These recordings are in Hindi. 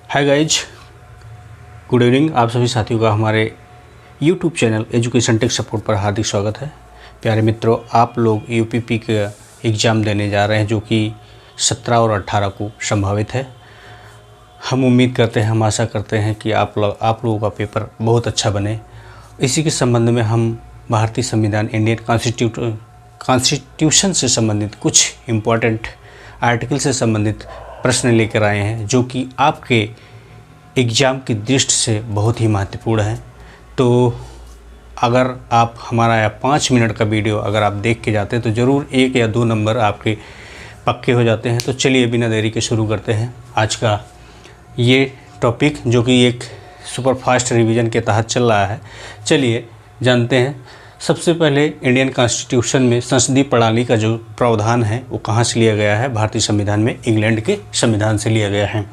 Hi guys, good evening. आप सभी साथियों का हमारे YouTube channel education tech support पर हार्दिक स्वागत है। प्यारे मित्रों, आप लोग यूपीपी का एग्ज़ाम देने जा रहे हैं जो कि 17 और 18 को संभावित है। हम उम्मीद करते हैं, हम आशा करते हैं कि आप लोगों का पेपर बहुत अच्छा बने। इसी के संबंध में हम भारतीय संविधान, इंडियन कॉन्स्टिट्यूशन से संबंधित कुछ इम्पोर्टेंट आर्टिकल से संबंधित प्रश्न लेकर आए हैं जो कि आपके एग्ज़ाम की दृष्टि से बहुत ही महत्वपूर्ण है। तो अगर आप हमारा 5 मिनट का वीडियो अगर आप देख के जाते हैं तो ज़रूर 1 या 2 नंबर आपके पक्के हो जाते हैं। तो चलिए बिना देरी के शुरू करते हैं आज का ये टॉपिक जो कि एक सुपर फास्ट रिवीजन के तहत चल रहा है। चलिए जानते हैं। सबसे पहले इंडियन कॉन्स्टिट्यूशन में संसदीय प्रणाली का जो प्रावधान है वो कहाँ से लिया गया है? भारतीय संविधान में इंग्लैंड के संविधान से लिया गया है।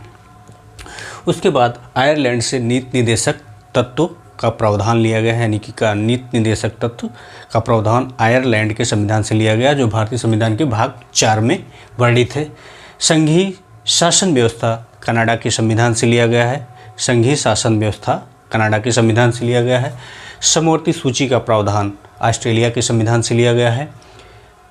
उसके बाद आयरलैंड से नीति निर्देशक तत्व का प्रावधान लिया गया है, यानी कि नीति निर्देशक तत्व का प्रावधान आयरलैंड के संविधान से लिया गया जो भारतीय संविधान के भाग 4 में वर्णित है। संघीय शासन व्यवस्था कनाडा के संविधान से लिया गया है। संघीय शासन व्यवस्था कनाडा के संविधान से लिया गया है। समवर्ती सूची का प्रावधान ऑस्ट्रेलिया के संविधान से लिया गया है।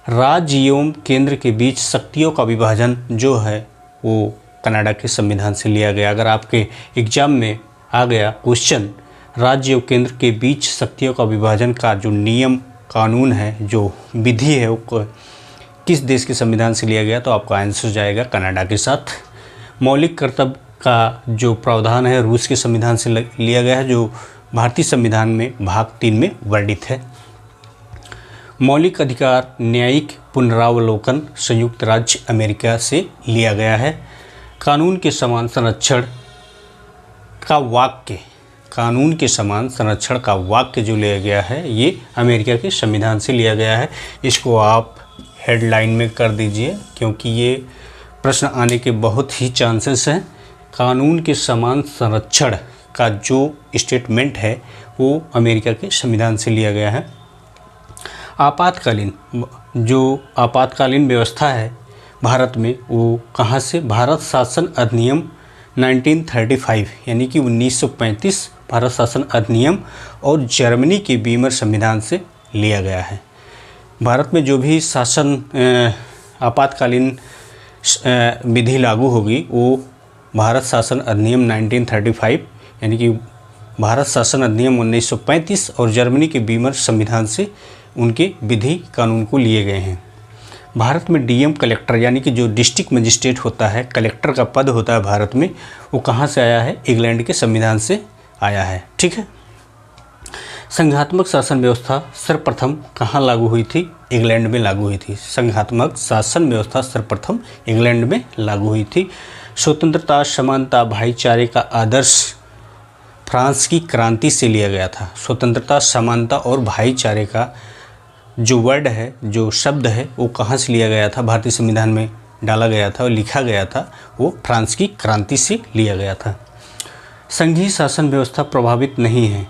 राज्य एवं केंद्र के बीच शक्तियों का विभाजन जो है वो कनाडा के संविधान से लिया गया। अगर आपके एग्जाम में आ गया क्वेश्चन, राज्य और केंद्र के बीच शक्तियों का विभाजन का जो नियम कानून है, जो विधि है, वो किस देश के संविधान से लिया गया, तो आपका आंसर जाएगा कनाडा के साथ। मौलिक कर्तव्य का जो प्रावधान है रूस के संविधान से लिया गया है जो भारतीय संविधान में भाग 3 में वर्णित है। मौलिक अधिकार न्यायिक पुनरावलोकन संयुक्त राज्य अमेरिका से लिया गया है। कानून के समान संरक्षण का वाक्य, कानून के समान संरक्षण का वाक्य जो लिया गया है ये अमेरिका के संविधान से लिया गया है। इसको आप हेडलाइन में कर दीजिए क्योंकि ये प्रश्न आने के बहुत ही चांसेस हैं। कानून के समान संरक्षण का जो स्टेटमेंट है वो अमेरिका के संविधान से लिया गया है। आपातकालीन व्यवस्था है भारत में, वो कहाँ से? भारत शासन अधिनियम 1935 यानी कि 1935 भारत शासन अधिनियम और जर्मनी के वीमर संविधान से लिया गया है। भारत में जो भी शासन आपातकालीन विधि लागू होगी वो भारत शासन अधिनियम 1935 यानी कि भारत शासन अधिनियम 1935 और जर्मनी के वीमर संविधान से उनके विधि कानून को लिए गए हैं। भारत में डीएम कलेक्टर यानी कि जो डिस्ट्रिक्ट मजिस्ट्रेट होता है, कलेक्टर का पद होता है भारत में, वो कहाँ से आया है? इंग्लैंड के संविधान से आया है। ठीक है। संघात्मक शासन व्यवस्था सर्वप्रथम कहाँ लागू हुई थी? इंग्लैंड में लागू हुई थी। संघात्मक शासन व्यवस्था सर्वप्रथम इंग्लैंड में लागू हुई थी। स्वतंत्रता, समानता, भाईचारे का आदर्श फ्रांस की क्रांति से लिया गया था। स्वतंत्रता, समानता और भाईचारे का जो वर्ड है, जो शब्द है, वो कहाँ से लिया गया था? भारतीय संविधान में डाला गया था और लिखा गया था, वो फ्रांस की क्रांति से लिया गया था। संघीय शासन व्यवस्था प्रभावित नहीं है।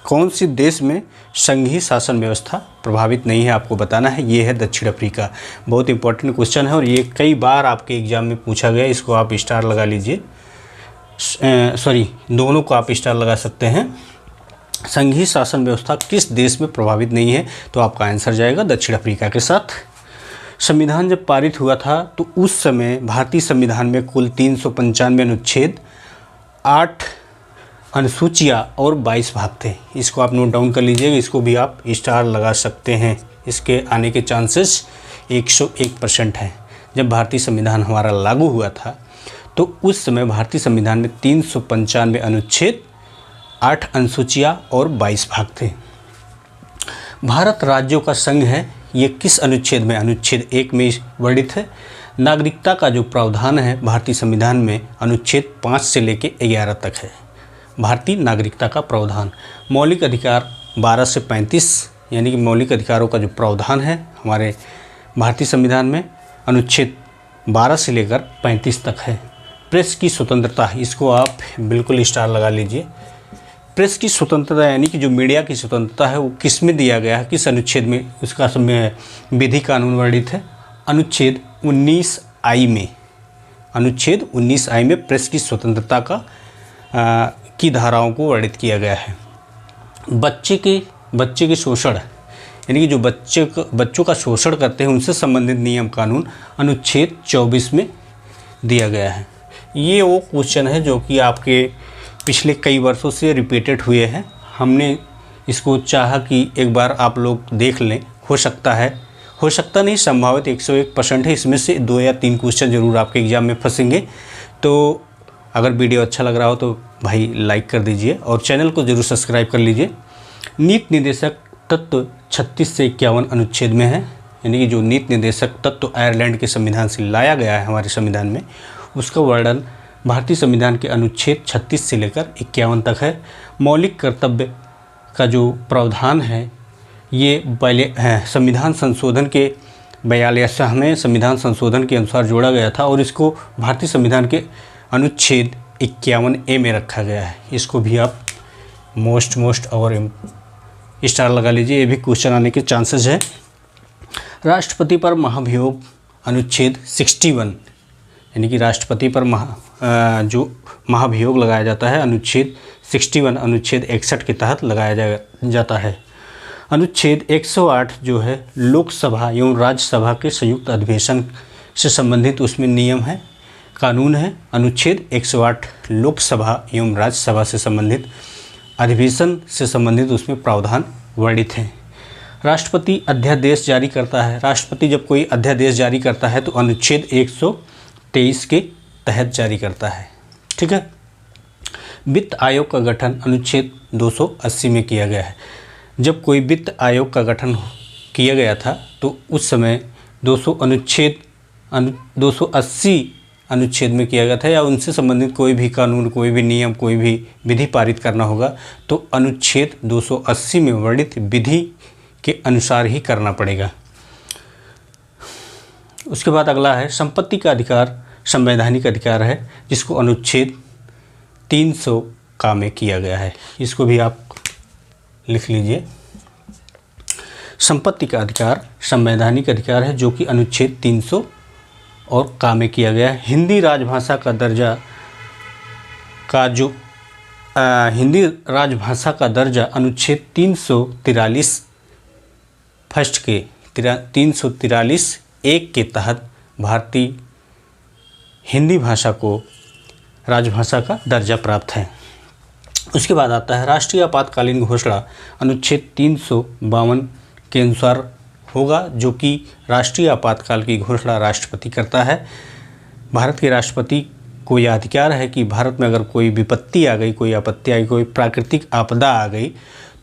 कौन सी देश में संघीय शासन व्यवस्था प्रभावित नहीं है आपको बताना है। ये है दक्षिण अफ्रीका। बहुत इंपॉर्टेंट क्वेश्चन है और ये कई बार आपके एग्जाम में पूछा गया। इसको आप स्टार लगा लीजिए, दोनों को आप स्टार लगा सकते हैं। संघीय शासन व्यवस्था किस देश में प्रभावित नहीं है? तो आपका आंसर जाएगा दक्षिण अफ्रीका के साथ। संविधान जब पारित हुआ था तो उस समय भारतीय संविधान में कुल 395 अनुच्छेद, 8 अनुसूचियाँ और 22 भाग थे। इसको आप नोट डाउन कर लीजिएगा, इसको भी आप स्टार लगा सकते हैं। इसके आने के चांसेस 101% हैं। जब भारतीय संविधान हमारा लागू हुआ था तो उस समय भारतीय संविधान में 395 अनुच्छेद, 8 अनुसूचियाँ और 22 भाग थे। भारत राज्यों का संघ है, ये किस अनुच्छेद में? अनुच्छेद 1 में वर्णित है। नागरिकता का जो प्रावधान है भारतीय संविधान में अनुच्छेद 5 से लेकर 11 तक है। भारतीय नागरिकता का प्रावधान। मौलिक अधिकार 12 से 35 यानी कि मौलिक अधिकारों का जो प्रावधान है हमारे भारतीय संविधान में अनुच्छेद 12 से लेकर 35 तक है। प्रेस की स्वतंत्रता, इसको आप बिल्कुल स्टार लगा लीजिए। प्रेस की स्वतंत्रता यानी कि जो मीडिया की स्वतंत्रता है वो किस में दिया गया है, किस अनुच्छेद में? उसका समय विधि कानून वर्णित है अनुच्छेद 19I में। अनुच्छेद 19I में प्रेस की स्वतंत्रता की धाराओं को वर्णित किया गया है। बच्चे के शोषण यानी कि जो बच्चों का शोषण करते हैं उनसे संबंधित नियम कानून अनुच्छेद 24 में दिया गया है। ये वो क्वेश्चन है जो कि आपके पिछले कई वर्षों से रिपीटेड हुए हैं। हमने इसको चाहा कि एक बार आप लोग देख लें, हो सकता नहीं, संभावित 101% है, इसमें से 2 या 3 क्वेश्चन ज़रूर आपके एग्ज़ाम में फंसेंगे। तो अगर वीडियो अच्छा लग रहा हो तो भाई लाइक कर दीजिए और चैनल को ज़रूर सब्सक्राइब कर लीजिए। नीति निर्देशक तत्व 36 से 51 अनुच्छेद में है, यानी कि जो नीति निर्देशक तत्व आयरलैंड के संविधान से लाया गया है हमारे संविधान में, उसका वर्णन भारतीय संविधान के अनुच्छेद 36 से लेकर 51 तक है। मौलिक कर्तव्य का जो प्रावधान है ये पहले संविधान संशोधन के 42वें संविधान संशोधन के अनुसार जोड़ा गया था और इसको भारतीय संविधान के अनुच्छेद 51A में रखा गया है। इसको भी आप मोस्ट और स्टार लगा लीजिए, ये भी क्वेश्चन आने के चांसेस है। राष्ट्रपति पर महाभियोग अनुच्छेद 61 यानी कि राष्ट्रपति पर जो महाभियोग लगाया जाता है अनुच्छेद 61 अनुच्छेद 61 के तहत लगाया जाता है। अनुच्छेद 108 जो है लोकसभा एवं राज्यसभा के संयुक्त अधिवेशन से संबंधित उसमें नियम है, कानून है। अनुच्छेद 108 लोकसभा एवं राज्यसभा से संबंधित अधिवेशन से संबंधित उसमें प्रावधान वर्णित हैं। राष्ट्रपति अध्यादेश जारी करता है। राष्ट्रपति जब कोई अध्यादेश जारी करता है तो अनुच्छेद 123 के तहत जारी करता है। ठीक है। वित्त आयोग का गठन अनुच्छेद 280 में किया गया है। जब कोई वित्त आयोग का गठन किया गया था तो उस समय 280 अनुच्छेद में किया गया था, या उनसे संबंधित कोई भी कानून, कोई भी नियम, कोई भी विधि पारित करना होगा तो अनुच्छेद 280 में वर्णित विधि के अनुसार ही करना पड़ेगा। उसके बाद अगला है संपत्ति का अधिकार, संवैधानिक अधिकार है, जिसको अनुच्छेद 300 का में किया गया है। इसको भी आप लिख लीजिए। संपत्ति का अधिकार संवैधानिक अधिकार है जो कि अनुच्छेद 300 और का में किया गया है। हिंदी राजभाषा का दर्जा हिंदी राजभाषा का दर्जा अनुच्छेद 343 फर्स्ट के 343(1) के तहत भारतीय हिंदी भाषा को राजभाषा का दर्जा प्राप्त है। उसके बाद आता है राष्ट्रीय आपातकालीन घोषणा अनुच्छेद 352 के अनुसार होगा, जो कि राष्ट्रीय आपातकाल की घोषणा राष्ट्रपति करता है। भारत के राष्ट्रपति को यह अधिकार है कि भारत में अगर कोई विपत्ति आ गई, कोई आपत्ति आ गई, कोई प्राकृतिक आपदा आ गई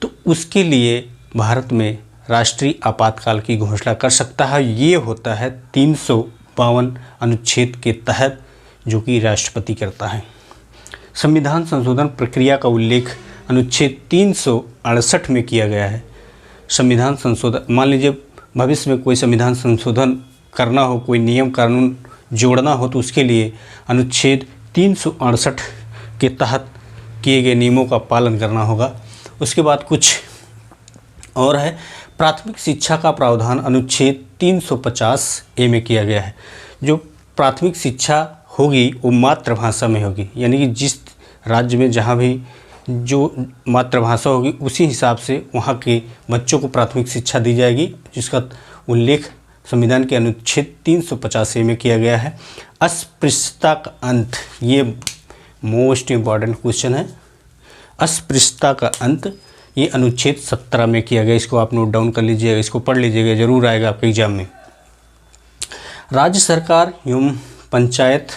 तो उसके लिए भारत में राष्ट्रीय आपातकाल की घोषणा कर सकता है। ये होता है 352 अनुच्छेद के तहत, जो कि राष्ट्रपति करता है। संविधान संशोधन प्रक्रिया का उल्लेख अनुच्छेद 368 में किया गया है। संविधान संशोधन, मान लीजिए भविष्य में कोई संविधान संशोधन करना हो, कोई नियम कानून जोड़ना हो तो उसके लिए अनुच्छेद 368 के तहत किए गए नियमों का पालन करना होगा। उसके बाद कुछ और है, प्राथमिक शिक्षा का प्रावधान अनुच्छेद 350A में किया गया है। जो प्राथमिक शिक्षा होगी वो मातृभाषा में होगी, यानी कि जिस राज्य में जहाँ भी जो मातृभाषा होगी उसी हिसाब से वहाँ के बच्चों को प्राथमिक शिक्षा दी जाएगी, जिसका उल्लेख संविधान के अनुच्छेद 350A में किया गया है। अस्पृश्यता का अंत, ये मोस्ट इम्पॉर्टेंट क्वेश्चन है। अस्पृश्यता का अंत ये अनुच्छेद 17 में किया गया। इसको आप नोट डाउन कर लीजिएगा, इसको पढ़ लीजिएगा, ज़रूर आएगा आपके एग्जाम में। राज्य सरकार एवं पंचायत,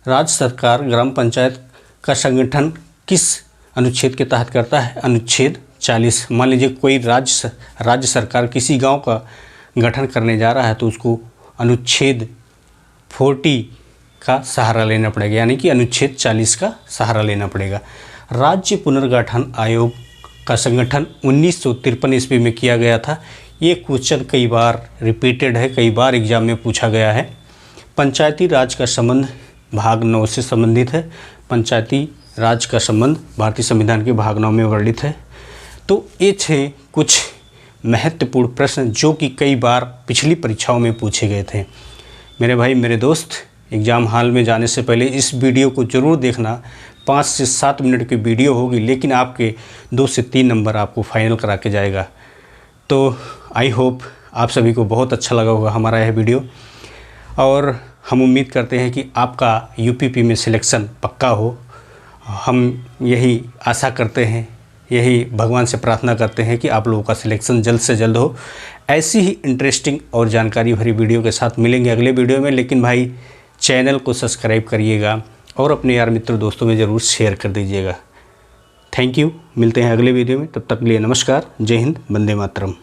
राज्य सरकार ग्राम पंचायत का संगठन किस अनुच्छेद के तहत करता है? अनुच्छेद 40। मान लीजिए कोई राज्य सरकार किसी गांव का गठन करने जा रहा है तो उसको अनुच्छेद 40 का सहारा लेना पड़ेगा, यानी कि अनुच्छेद 40 का सहारा लेना पड़ेगा। राज्य पुनर्गठन आयोग का संगठन 1953 ईस्वी में किया गया था। ये क्वेश्चन कई बार रिपीटेड है, कई बार एग्जाम में पूछा गया है। पंचायती राज का संबंध भाग 9 से संबंधित है। पंचायती राज का संबंध भारतीय संविधान के भाग 9 में वर्णित है। तो ये थे कुछ महत्वपूर्ण प्रश्न जो कि कई बार पिछली परीक्षाओं में पूछे गए थे। मेरे भाई, मेरे दोस्त, एग्ज़ाम हॉल में जाने से पहले इस वीडियो को ज़रूर देखना। 5 से 7 मिनट की वीडियो होगी, लेकिन आपके 2 से 3 नंबर आपको फाइनल करा के जाएगा। तो आई होप आप सभी को बहुत अच्छा लगा होगा हमारा यह वीडियो, और हम उम्मीद करते हैं कि आपका यूपीपी में सिलेक्शन पक्का हो। हम यही आशा करते हैं, यही भगवान से प्रार्थना करते हैं कि आप लोगों का सिलेक्शन जल्द से जल्द हो। ऐसी ही इंटरेस्टिंग और जानकारी भरी वीडियो के साथ मिलेंगे अगले वीडियो में। लेकिन भाई चैनल को सब्सक्राइब करिएगा और अपने यार मित्र दोस्तों में ज़रूर शेयर कर दीजिएगा। Thank you. मिलते हैं अगले वीडियो में, तब तक के लिए नमस्कार। जय हिंद, वंदे मातरम।